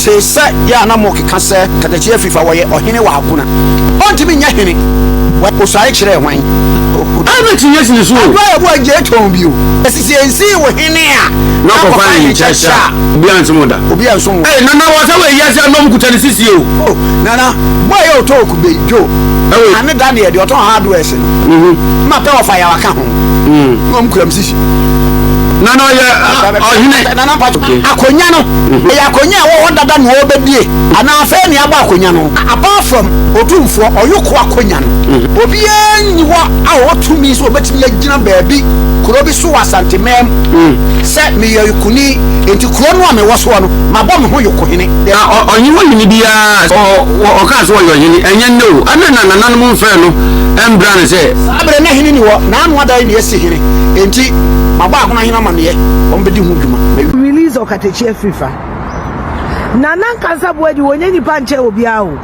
Tikeseɛ ya na mo keka sɛ Okatakyie Afrifa wɔyɛ ɔhene wa Agona. Ɔntimi nya hene. Osare kyerɛ hwan. Ana tinye sini so. Agora bo agye ton bio. Esisi ensi wo hene a. Na ko fa ni chacha. Obi anso da. Obi anso. Nana wo sa we yase anom kuta ni sisi o. Oh, nana, boy o to ku be jo. Ane da ne de o ton hardware se no. Ma pe wo fa ya waka ho. Ngom kuram sisi. Nana ohine nana pa akonya no e akonya wo dada no obedie ana afa ni aba akonya no apart from otumfo oyoko akonya no obi anyi wo a otumi so obetimi agina baabi kuro bi so Asante mem se me yekuni enti kuro no a me wo so no mabɔ me ho yoko hene onyi wo hini bia o ka so wo hini enye no ana nananom mfa no embra ne se abre na hini ni wo na anu ada ni esi hene enti mabɔ Agona hina mane ombedi hu dwuma release Okatakyie Afrifa nana kansa boadi wonye nipa nche obi awo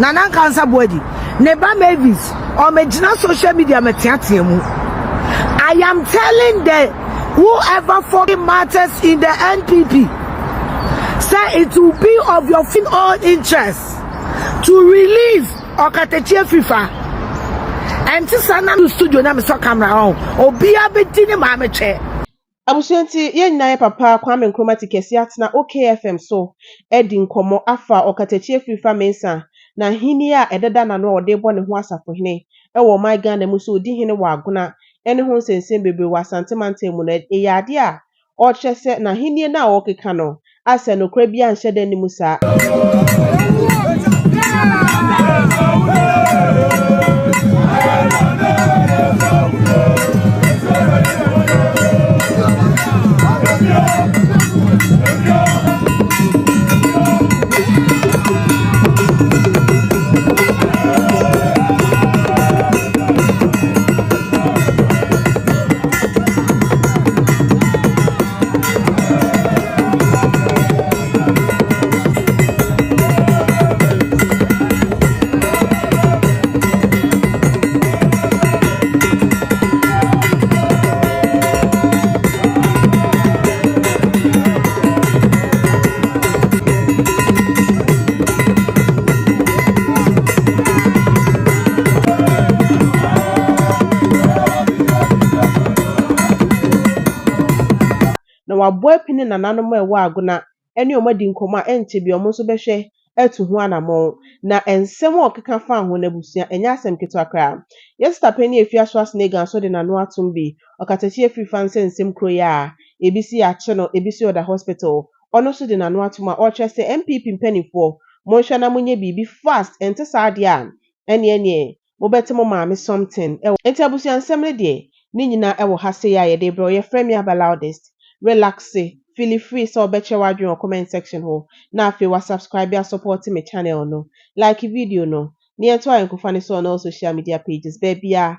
nana kansa boadi ne ba Mavis o megina social media metiatia mu. I am telling the whoever fucking matters in the NPP say it will be of your own interest to release Okatakyie Afrifa. And to sana no studio na me so camera on obi abeti ne ma me che Abusuanti ye nyina papa Kwame Nkrumah Tikeseɛ atena OKFM so edi nkomo afa Okatakyie Afrifa Mensah na hini a ededa na no ode bo ne ho asafo hene ewo my Ghana mu so odi hene wa Agona ene ho nsensem bebre wa Asante mu na eyade a o kyese na hini na o keka no ase no kra bia nhye da ni mu sa wabɔ pini nananom ewa Agona ene omadi nkoma ente bi omo so behwe etu ho anamon na ensem okeka fa ho na busua enya asem keto akra yesta pani Afia Schwarzenegger so de nano atumbi Okatakyie Afrifa nsem kro ya ebisi ya che no ebisi oda hospital ono so de nano atuma o kye se MPP mpanifo mo hwa na munye bibi fast ente saade a ene mo betemo maame something ente abusua nsem ne de ni nyina ewo hase ya ye de bro ye frame ya loudest relax, feel free so betcha wadru on comment section ho. Na afi wa subscribe ya support my channel no. Like video no. Ni ento ayenkofane so on all social media pages. Baby ya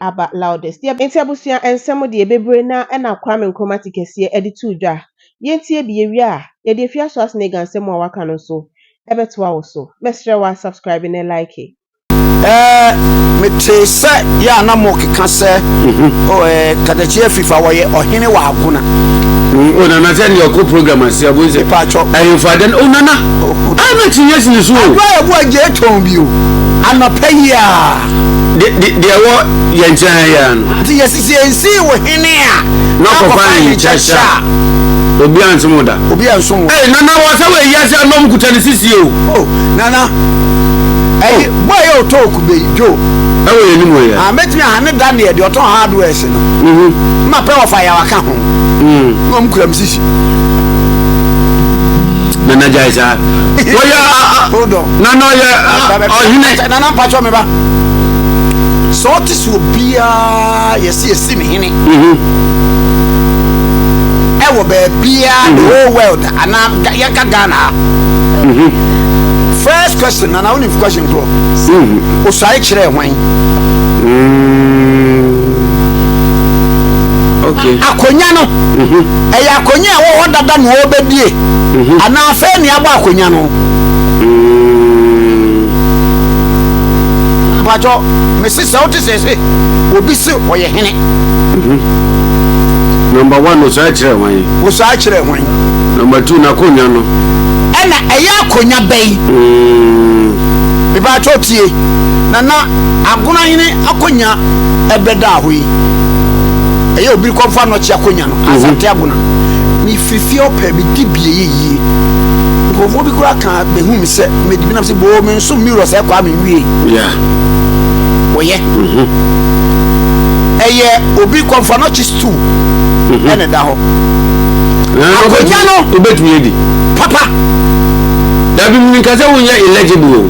aba loudest. Ya enti abusia ensemo de bebre na na Kwame Nkrumah Tikeseɛ editu dwa. Yentie bi yewi a ye de Afia Schwarzenegger ensemo waka no so. Ebeto a so. Mestre wa subscribe and like it. Tikeseɛ ya na mo keka sɛ Okatakyie Afrifa wɔyɛ ɔhene wa Agona. Nana send your program as you go say pacho and father nana ana tinye sini so agora bo agye ton bio anapa yi a de wo ye ntan ya no ti yesisi ensi wo hene a na ko fa ni chacha obi anso da nana wo sa we yase anom kuta ni sisi o nana boy o talk be jo ye ni mo ya metimi ane da ne de oton hardware se no ma pe wo fa ya waka ho ngom kuram sisi nana jaisa hold on nana ohine nana pacho me ba so tis wo bia yesi me hene ewo be bia the whole world ana ya Ghana first question nana only question bro osai kyerɛ hwan okay akonya no eya akonya wo dada no obedie ana afa ni aba akonya no bajo me sister what say obi se oye hene number 1 osai kyerɛ hwan osai kyerɛ hwan number 2 na akonya no ena eya akonya bɛyi biba chotie nana aguna hene akonya ebeda ahoyi eya obi konfa no chi akonya no asante aguna mi fifi opa bi dibie yi nkofo bi kura kan behu mi se me dibi na se bo me nso mirror se kwa me wie oye eye obi konfa no chi stool ene da ho akonya no obetu yedi papa da bi mi kaza wonya eligible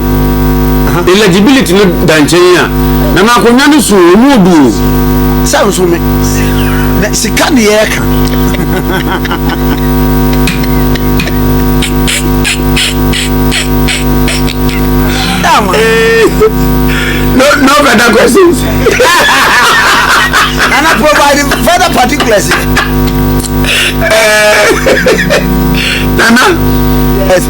eligibility no danchen ya na ma akonya no so mu odu sa nso me na sika ne ye ka no better questions and I provide further particulars. Nana, yes.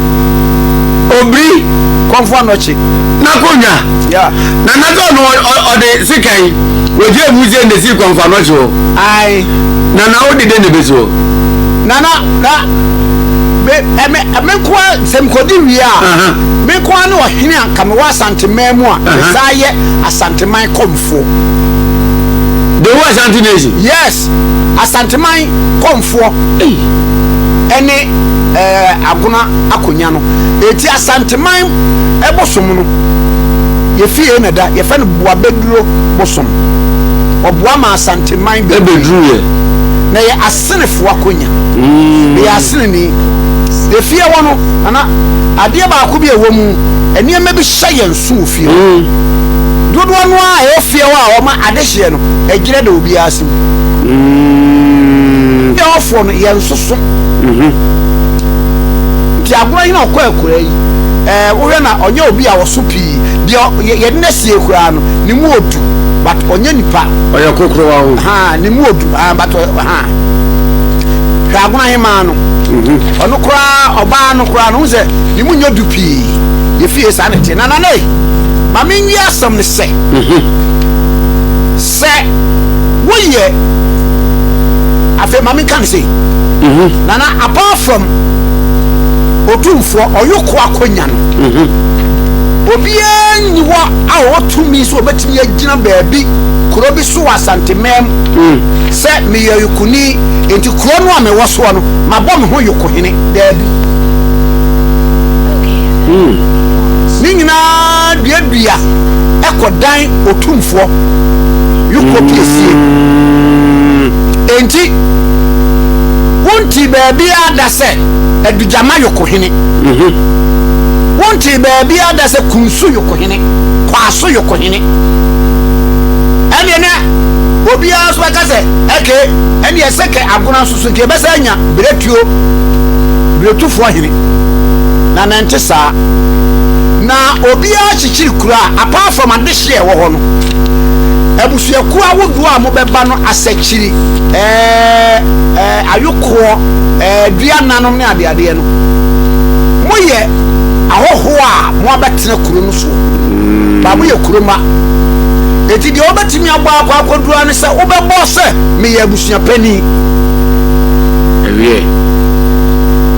Obri, confirm nochi. Nakonya, yeah. Nana don't know or the sikai. We just use the sea confirm nochi. I Nana, how did they do? Nana, kwa semkodi wia me kwa no hene anka me wa Asante memu a saye Asante man komfo the was Asante nation. Yes, Asante man komfo ene Aguna akonya no eti Asante man ebosom no ye fie na da ye fa no boa beduro bosom oboa ma Asante man beduro ye na ye asenefo akonya ye asene ni efie wono ana ade ba ko bi ewo mu eniema bi hye nso ofie dodo no a efie wa o ma ade hye no egire da obi asim ye ofo no ye nsoso ti agora ina okọ ekura yi wo hwe na onye obi a wo so pii de ye na sie ekura no ni mu odu but onye nipa oya kokoro wa ho ni mu odu but agora hema no ono kura oba no kura no se ni munyo dupi ye fie sa ne te na ne ma me nwi asam ne se wo ye afa ma me kan se nana apart from otumfo oyoko akonya no obi enyi wo a wotumi so obetimi agina baabi kuro bi so Asante mem se me yekuni enti kuro no a me wo so no mabɔ me ho yoko hene daabi ni nyina duadua ekodan otumfo yoko piesie enti wonti baabi ada se adujama yoko hene wonti baabi ada se kunsu yoko hene kwaso yoko hene ene obi aso aka se eke ene eseke Aguna susu ke besa nya bretuo hene na nante saa na obi a chichiri kura apart from adehye wo ho no abusuaku awodo a mo beba no asachiri ayoko dua nanom ne ade no moye ahoho a mo abetene kuro no so ba mo ye kuroma eti de obetimi agba akodua ne se obebo se me ye abusua pani ewie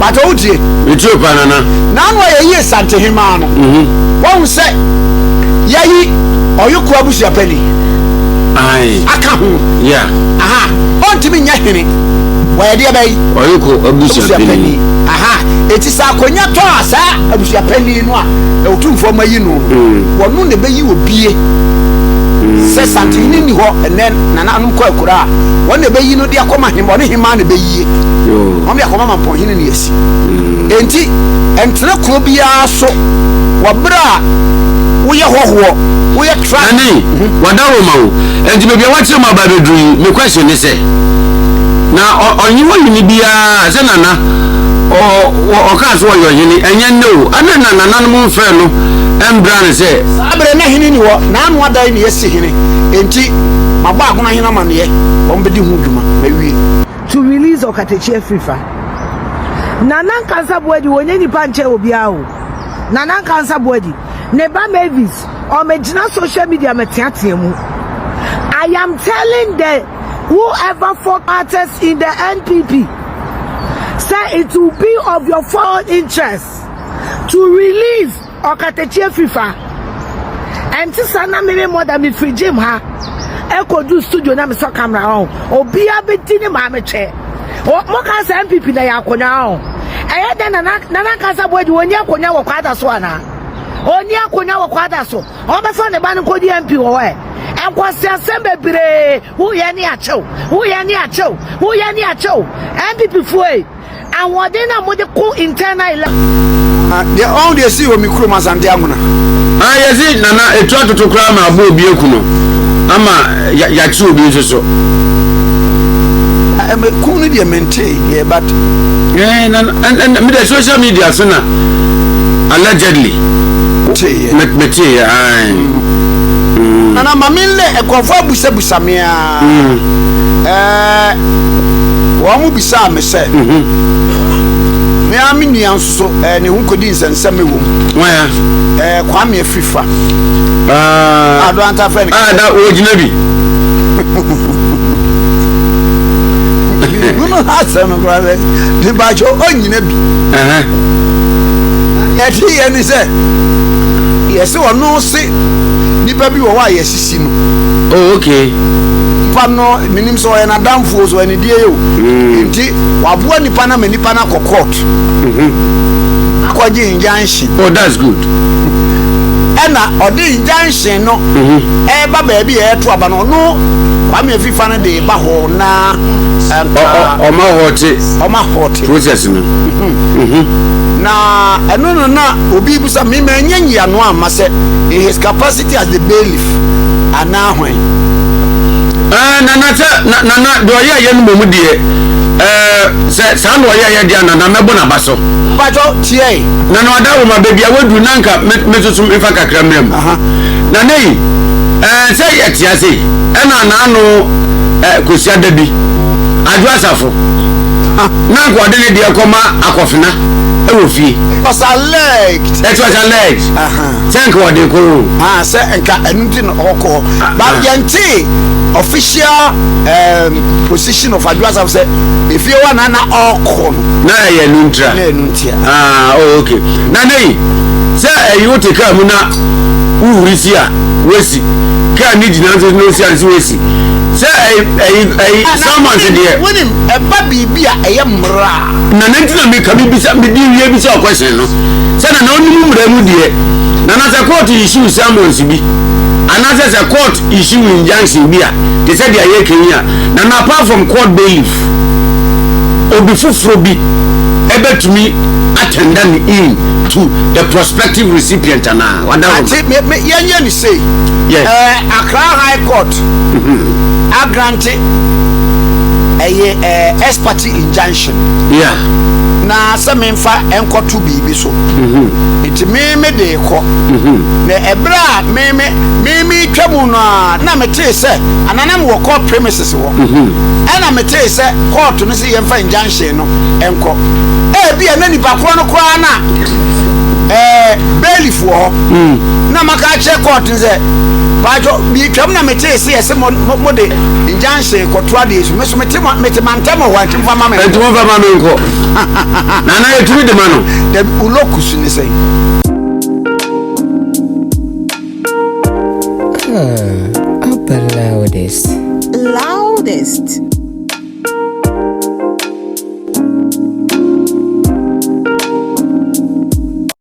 bato udie etu panana na no ye yi Asante hema no won se yayi oyoko abusua pani ai aka ho yeah ontimi nya hene wa de bayi oyoko abusua pani eti sa akonya to asa abusua pani no a otumfo mayi no wono ne bayi obie se Asante ni ho enen Nananom ko akura won ne bayi no de akoma hema ne hema ne bayi om ya koma mampo hene ne yesi enti entre kro bia so wobra wo ye hoho wo ye tra ani wadawo mawo enti bebia wache ma ba bedru me question ni se na onyi woni bia se nana o ka so yo hene enye no ana Nananom mfre no embra ne se abre na hene ni wo na anu adai ne yesi hene enti mabba Aguna hene ma ne ombedi hu dwuma mawie to release Okatakyie Afrifa Nanan kansa boadi wonye nipa nche obia o Nanan kansa boadi ne ba Mavis o megina social media metiatia mu I am telling the whoever for artists in the NPP say it will be of your foreign interest to release Okatakyie Afrifa. And to sana me more than me free gym ha. Eko do studio na me so camera on. Obi abetini ma me che. O mo kan say MPP na ya akonya on. Eye den nana kan sa boadi woni akonya wo kwada so ana. Oni akonya wo kwada so. O be so ne ba no kodi MP wo we. Enkwasi asembe bire. Who ye ni achew. Who ye ni achew. Who ye ni achew. MPP fuwe. And what then I'm with the cool internal. They all they see when me Nkrumah Asante Agona. Yes, Nana, a try to cram a boy Biokuno. Ama Yatsu Biso. I'm a cool media maintain, yeah, but and the social media, sooner allegedly. Nana Mamile, a conform with Sabusamia. One will be some, say. Me amini anso ne hunkodi nsensem ewo where Kwame Afrifa adwanta friend da ojina bi no hasa no brother de bajo onyina bi yati eni se yesi wono se nipa bi wo wa yesisi no oh okay no minim so na damfo so ani die yo nti waboa nipa na manipa na court akwaje injunction. Oh, that's good. Ena odi injunction no ba baabi e to aba no no Kwame Afrifa na de ba ho na oma hote process no na eno no na obi busa me manyanya no ama se his capacity as the bailiff ana hwan Nana do ya no mu de sa no ya dia na mebo na baso bajo tie nana wada wo ma baby awadu nanka mesusum ifa kakra mrem na nei say etia sei na no kosia da bi adu asafo na ko de ne de koma akofina e wo fie was elect it was elect thank what they ko say enka enunti no oko but yanti official position of advisor say if you want na oko na ya nuntra oh okay na nei say you take am na urisi a wesi ka ni di na no si an wesi say someone said there when him e ba bibia e yemra na nantina me kabi bisa me di wie bisa question no say na onimu mra mu die na na say court issue summons bi another say court issue injunction bi a they said they are Kenya na apart from court bailiff obi fufuro bi ebetumi attend in to the prospective recipient na wada me yenye ni say yes Accra High Court a granted expert injunction yeah na sememfa enkoto bibi so enti me de ko na ebra me twamu no na mete se ananam wo court premises wo na mete se court no se yemfa injunction no enko bia na nipa kro no kra na bailiff wo na maka che court nze bajo bi twam na mete se yese mo de injunction ko to ade so me so mete mantamo wa timfa mama nko Nana you treat the man. The ulokus ni say. Up the loudest. Loudest.